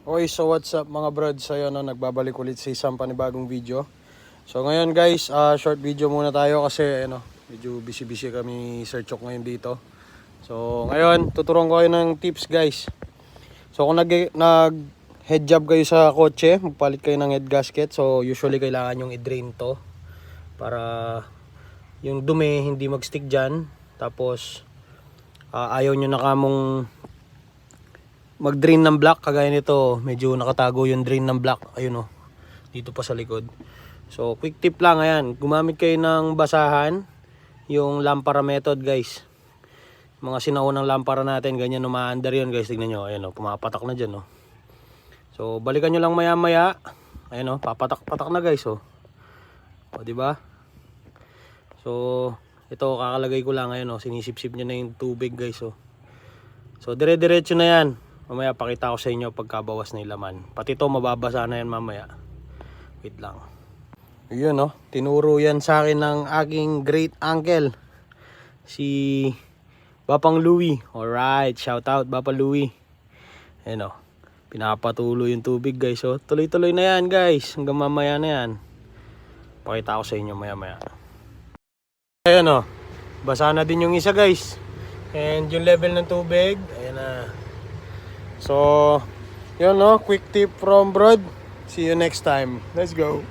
Okay, so what's up mga brods? Ayun, nagbabalik ulit sa isang panibagong video. So ngayon guys, short video muna tayo kasi medyo busy kami Sir Chok ngayon dito. So ngayon, tuturuan ko kayo ng tips guys. So kung nag head job kayo sa kotse, magpalit kayo ng head gasket. So usually kailangan yung i-drain to para yung dumi hindi mag-stick dyan. Tapos ayaw nyo na kamong mag-drain ng block kagaya nito, medyo nakatago yung drain ng block, ayun dito pa sa likod. So quick tip lang, ayan, gumamit kayo ng basahan, yung lampara method guys. Mga sinaunang lampara natin, ganyan umaandar yun guys, tignan nyo, ayan pumapatak na dyan So balikan nyo lang maya maya, ayan papatak-patak na guys O diba? So ito kakalagay ko lang, ayan sinisip-sip nyo na yung tubig guys So dire-diretso na yan. Mamaya pakita ko sa inyo pagkabawas na yung laman. Pati ito mababasa na yan mamaya. Wait lang. Yun tinuro yan sa akin ng aking great uncle, si Bapang Louie. Alright, shout out Bapa Louie. Ayan pinapatuloy yung tubig guys tuloy-tuloy na yan guys. Hanggang mamaya na yan. Pakita ko sa inyo maya maya. Ayan basa na din yung isa guys. And yung level ng tubig, ayan na. So, yun quick tip from Brod. See you next time. Let's go.